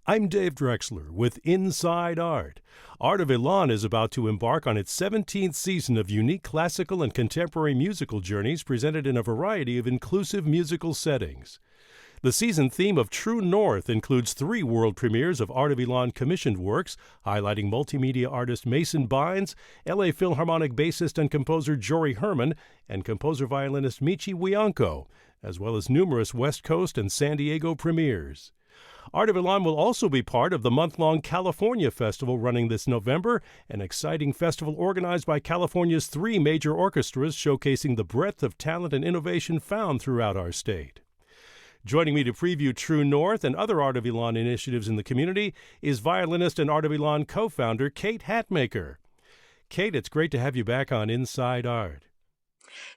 I'm Dave Drexler with Inside Art. Art of Elan is about to embark on its 17th season of unique classical and contemporary musical journeys presented in a variety of inclusive musical settings. The season theme of True North includes 3 world premieres of Art of Elan commissioned works, highlighting multimedia artist Mason Bynes, LA Philharmonic bassist and composer Jory Herman, and composer-violinist Michi Wianco, as well as numerous West Coast and San Diego premieres. Art of Elan will also be part of the month-long California Festival running this November, an exciting festival organized by California's 3 major orchestras showcasing the breadth of talent and innovation found throughout our state. Joining me to preview True North and other Art of Elan initiatives in the community is violinist and Art of Elan co-founder Kate Hatmaker. Kate, it's great to have you back on Inside Art.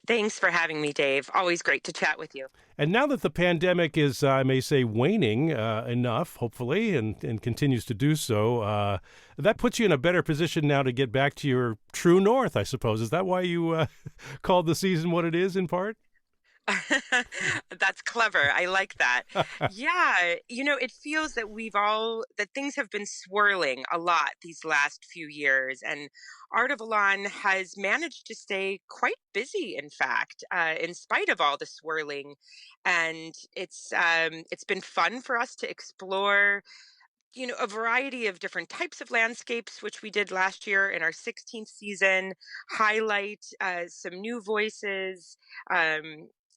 Thanks for having me, Dave. Always great to chat with you. And now that the pandemic is, I may say, waning enough, hopefully, and continues to do so, that puts you in a better position now to get back to your true north, I suppose. Is that why you called the season what it is, in part? That's clever. I like that. Yeah, it feels that that things have been swirling a lot these last few years, and Art of Elan has managed to stay quite busy, in fact, in spite of all the swirling. And it's been fun for us to explore, a variety of different types of landscapes, which we did last year in our 16th season, highlight some new voices,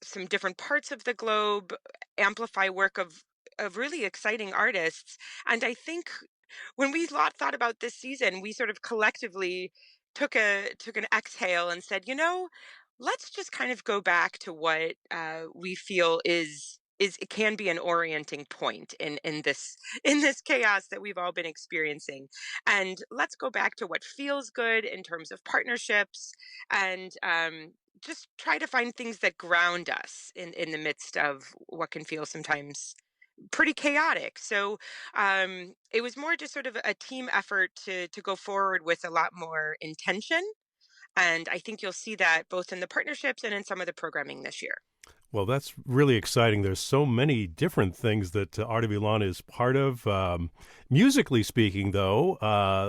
some different parts of the globe, amplify work of really exciting artists. And I think when we thought about this season, we sort of collectively took an exhale and said, let's just kind of go back to what we feel is it can be an orienting point in this in this chaos that we've all been experiencing, and let's go back to what feels good in terms of partnerships, and just try to find things that ground us in the midst of what can feel sometimes pretty chaotic. So it was more just sort of a team effort to go forward with a lot more intention. And I think you'll see that both in the partnerships and in some of the programming this year. Well, that's really exciting. There's so many different things that Art of Elan is part of. Musically speaking, though,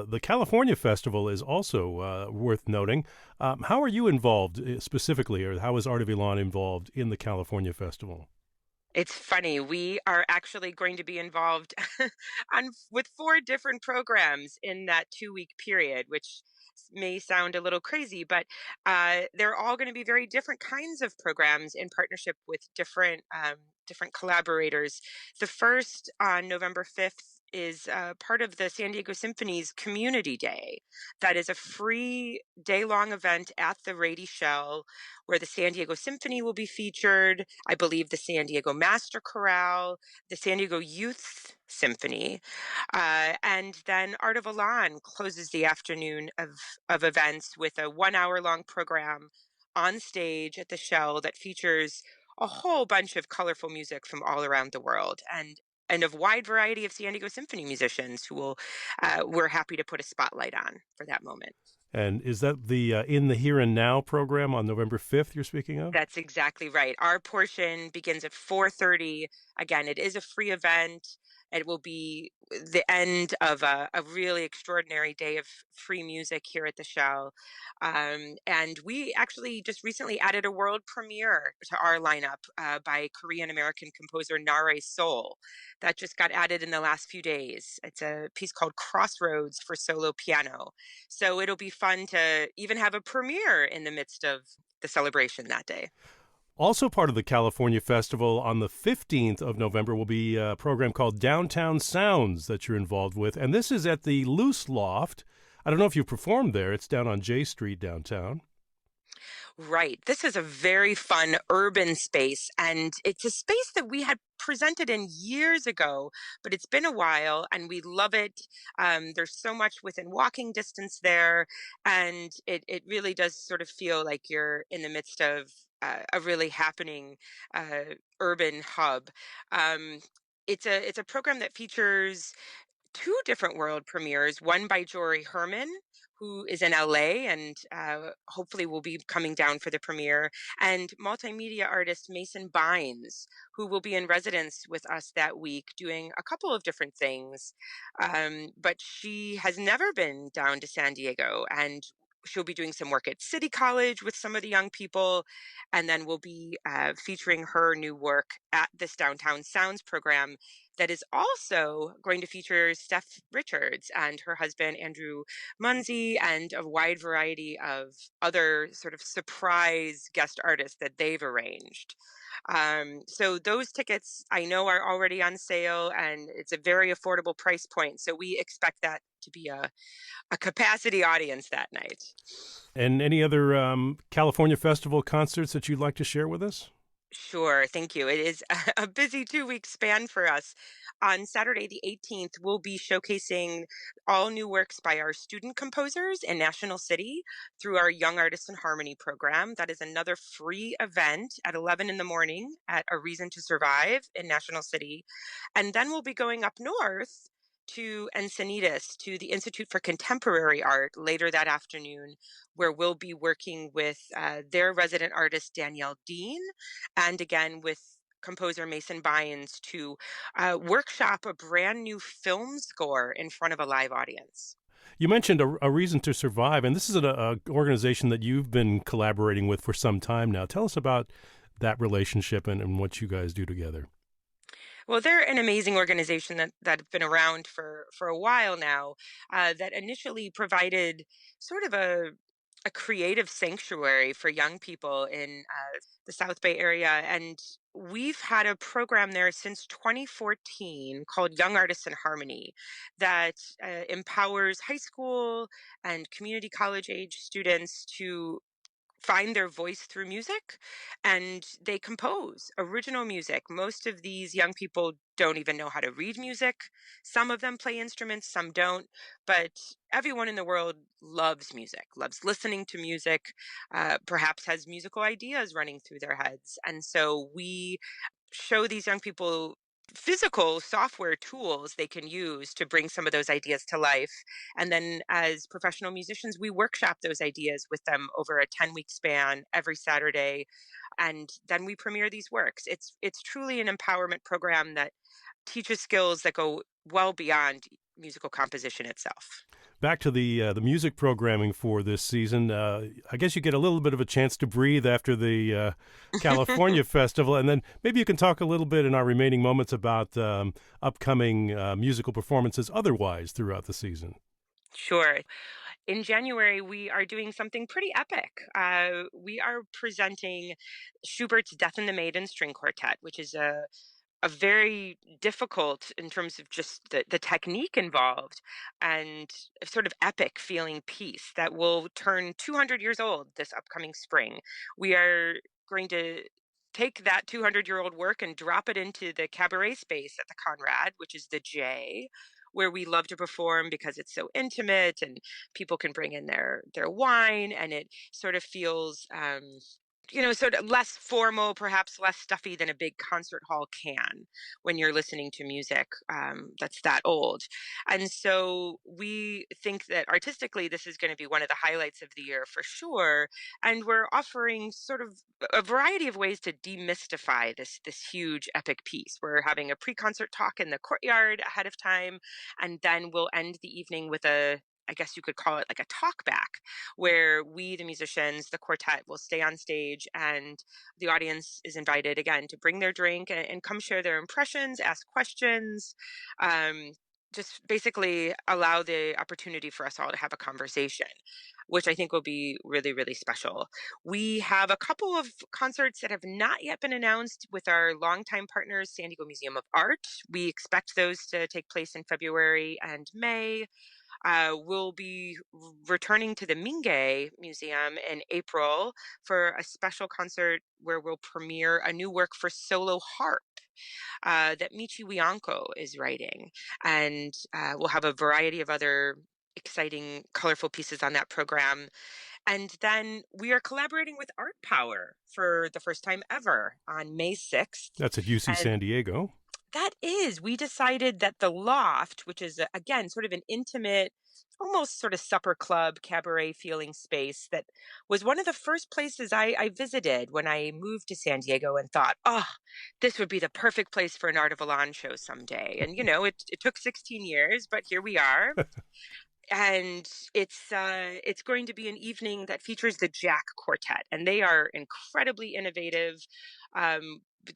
the California Festival is also worth noting. How are you involved specifically, or how is Art of Elan involved in the California Festival? It's funny. We are actually going to be involved with 4 different programs in that 2-week period, which may sound a little crazy, but they're all going to be very different kinds of programs in partnership with different collaborators. The first on November 5th is part of the San Diego Symphony's Community Day. That is a free day-long event at the Rady Shell where the San Diego Symphony will be featured, I believe the San Diego Master Chorale, the San Diego Youth Symphony, and then Art of Elan closes the afternoon of events with a 1 hour long program on stage at the Shell that features a whole bunch of colorful music from all around the world, and a wide variety of San Diego Symphony musicians who we're happy to put a spotlight on for that moment. And is that the In the Here and Now program on November 5th you're speaking of? That's exactly right. Our portion begins at 4:30. Again, it is a free event. It will be the end of a really extraordinary day of free music here at the Shell. And we actually just recently added a world premiere to our lineup by Korean American composer Nare Sol. That just got added in the last few days. It's a piece called Crossroads for solo piano. So it'll be fun to even have a premiere in the midst of the celebration that day. Also part of the California Festival on the 15th of November will be a program called Downtown Sounds that you're involved with. And this is at the Loose Loft. I don't know if you've performed there. It's down on J Street downtown. Right. This is a very fun urban space, and it's a space that we had presented in years ago, but it's been a while and we love it. There's so much within walking distance there, and it really does sort of feel like you're in the midst of a really happening urban hub. Um, it's a program that features two different world premieres, one by Jory Herman, who is in LA and hopefully will be coming down for the premiere, and multimedia artist Mason Bynes, who will be in residence with us that week doing a couple of different things. But she has never been down to San Diego, and she'll be doing some work at City College with some of the young people. And then we'll be featuring her new work at this Downtown Sounds program that is also going to feature Steph Richards and her husband, Andrew Munsey, and a wide variety of other sort of surprise guest artists that they've arranged. So those tickets I know are already on sale, and it's a very affordable price point. So we expect that to be a capacity audience that night. And any other California Festival concerts that you'd like to share with us? Sure, thank you. It is a busy 2 week span for us. On Saturday, the 18th, we'll be showcasing all new works by our student composers in National City through our Young Artists in Harmony program. That is another free event at 11 in the morning at A Reason to Survive in National City. And then we'll be going up north to Encinitas, to the Institute for Contemporary Art later that afternoon, where we'll be working with their resident artist, Danielle Dean, and again with composer Mason Bynes to workshop a brand new film score in front of a live audience. You mentioned a Reason to Survive, and this is an organization that you've been collaborating with for some time now. Tell us about that relationship and what you guys do together. Well, they're an amazing organization that have been around for a while now. That initially provided sort of a creative sanctuary for young people in the South Bay area, and we've had a program there since 2014 called Young Artists in Harmony that empowers high school and community college age students to find their voice through music, and they compose original music. Most of these young people don't even know how to read music. Some of them play instruments, some don't, but everyone in the world loves music, loves listening to music, perhaps has musical ideas running through their heads. And so we show these young people physical software tools they can use to bring some of those ideas to life. And then as professional musicians, we workshop those ideas with them over a 10-week span every Saturday. And then we premiere these works. It's truly an empowerment program that teaches skills that go well beyond musical composition itself. Back to the music programming for this season. I guess you get a little bit of a chance to breathe after the California Festival, and then maybe you can talk a little bit in our remaining moments about upcoming musical performances otherwise throughout the season. Sure. In January, we are doing something pretty epic. We are presenting Schubert's Death and the Maiden String Quartet, which is a very difficult in terms of just the technique involved and a sort of epic feeling piece that will turn 200 years old this upcoming spring. We are going to take that 200-year-old work and drop it into the cabaret space at the Conrad, which is the J, where we love to perform because it's so intimate and people can bring in their wine, and it sort of feels sort of less formal, perhaps less stuffy than a big concert hall can when you're listening to music that's that old. And so we think that artistically, this is going to be one of the highlights of the year for sure. And we're offering sort of a variety of ways to demystify this huge epic piece. We're having a pre-concert talk in the courtyard ahead of time, and then we'll end the evening with I guess you could call it like a talk back, where we, the musicians, the quartet, will stay on stage, and the audience is invited again to bring their drink and come share their impressions, ask questions, um, just basically allow the opportunity for us all to have a conversation, which I think will be really, really special. We have a couple of concerts that have not yet been announced with our longtime partners, San Diego Museum of Art. We expect those to take place in February and May. We'll be returning to the Minge Museum in April for a special concert where we'll premiere a new work for solo harp that Michi Wianko is writing. And we'll have a variety of other exciting, colorful pieces on that program. And then we are collaborating with Art Power for the first time ever on May 6th. That's at UC And San Diego. That is, we decided that the loft, which is, again, sort of an intimate, almost sort of supper club, cabaret feeling space, that was one of the first places I visited when I moved to San Diego and thought, oh, this would be the perfect place for an Art of Elan show someday. And, it took 16 years, but here we are. And it's going to be an evening that features the Jack Quartet, and they are incredibly innovative.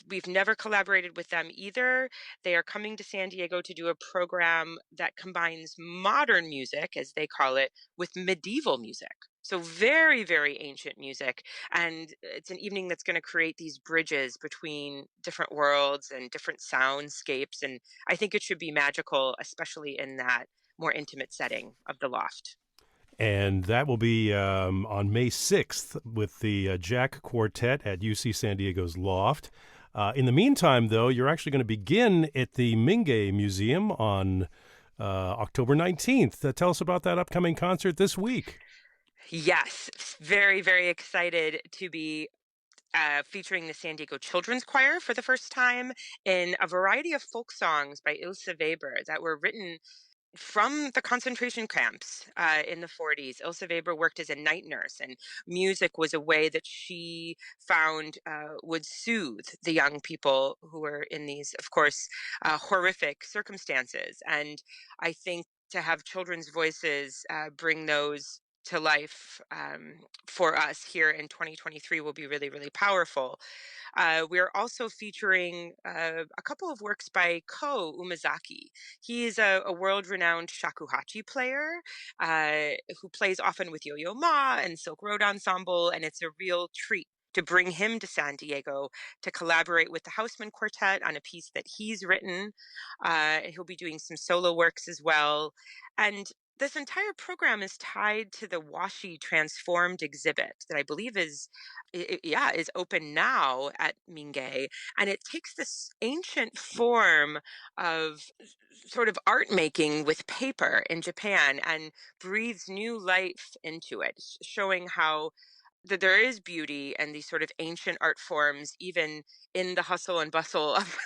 We've never collaborated with them either. They are coming to San Diego to do a program that combines modern music, as they call it, with medieval music. So very, very ancient music. And it's an evening that's going to create these bridges between different worlds and different soundscapes. And I think it should be magical, especially in that more intimate setting of the loft. And that will be on May 6th with the Jack Quartet at UC San Diego's Loft. In the meantime, though, you're actually going to begin at the Mingay Museum on October 19th. Tell us about that upcoming concert this week. Yes, very, very excited to be featuring the San Diego Children's Choir for the first time in a variety of folk songs by Ilse Weber that were written from the concentration camps in the 40s. Ilse Weber worked as a night nurse, and music was a way that she found would soothe the young people who were in these, of course, horrific circumstances. And I think to have children's voices bring those to life for us here in 2023 will be really, really powerful. We're also featuring a couple of works by Ko Umezaki. He is a world-renowned shakuhachi player who plays often with Yo-Yo Ma and Silk Road Ensemble, and it's a real treat to bring him to San Diego to collaborate with the Houseman Quartet on a piece that he's written. He'll be doing some solo works as well. And this entire program is tied to the Washi Transformed exhibit that I believe is open now at Mingay, and it takes this ancient form of sort of art making with paper in Japan and breathes new life into it, showing how that there is beauty and these sort of ancient art forms, even in the hustle and bustle of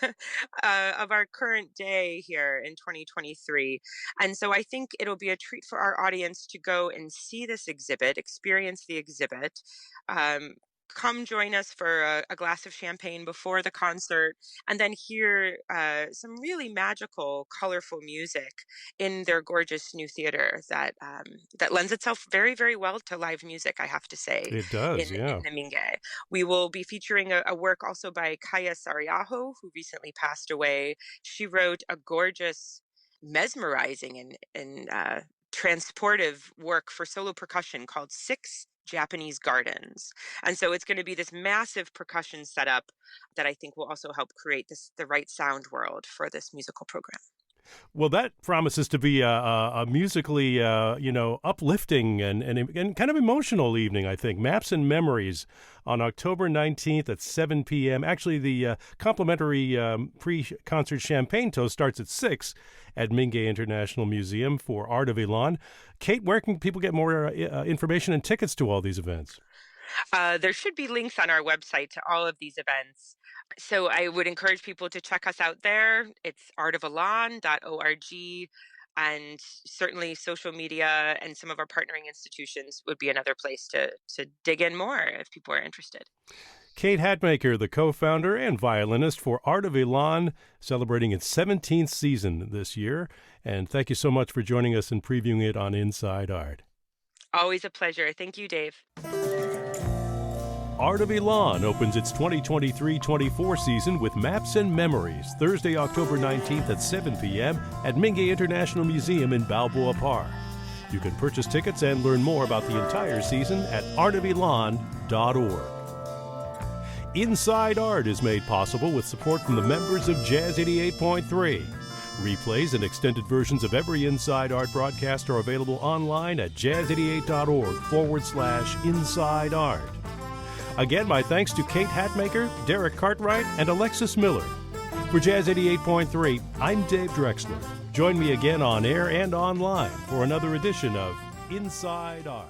of our current day here in 2023. And so I think it'll be a treat for our audience to go and see this exhibit, experience the exhibit. Um, Come join us for a glass of champagne before the concert, and then hear some really magical, colorful music in their gorgeous new theater that lends itself very, very well to live music, I have to say. It does, yeah. In the Mingay. We will be featuring a work also by Kaya Sariaho, who recently passed away. She wrote a gorgeous, mesmerizing and transportive work for solo percussion called Six Japanese Gardens. And so it's going to be this massive percussion setup that I think will also help create the right sound world for this musical program. Well, that promises to be a musically, uplifting and kind of emotional evening, I think. Maps and Memories on October 19th at 7 p.m. Actually, the complimentary pre-concert champagne toast starts at 6 at Mingay International Museum for Art of Elan. Kate, where can people get more information and tickets to all these events? There should be links on our website to all of these events. So I would encourage people to check us out there. It's artofelan.org. And certainly social media and some of our partnering institutions would be another place to dig in more if people are interested. Kate Hatmaker, the co-founder and violinist for Art of Elan, celebrating its 17th season this year. And thank you so much for joining us and previewing it on Inside Art. Always a pleasure. Thank you, Dave. Art of Elan opens its 2023-24 season with Maps and Memories, Thursday, October 19th at 7 p.m. at Mingay International Museum in Balboa Park. You can purchase tickets and learn more about the entire season at artofelan.org. Inside Art is made possible with support from the members of Jazz 88.3. Replays and extended versions of every Inside Art broadcast are available online at jazz88.org/Inside Art. Again, my thanks to Kate Hatmaker, Derek Cartwright, and Alexis Miller. For Jazz 88.3, I'm Dave Drexler. Join me again on air and online for another edition of Inside Art.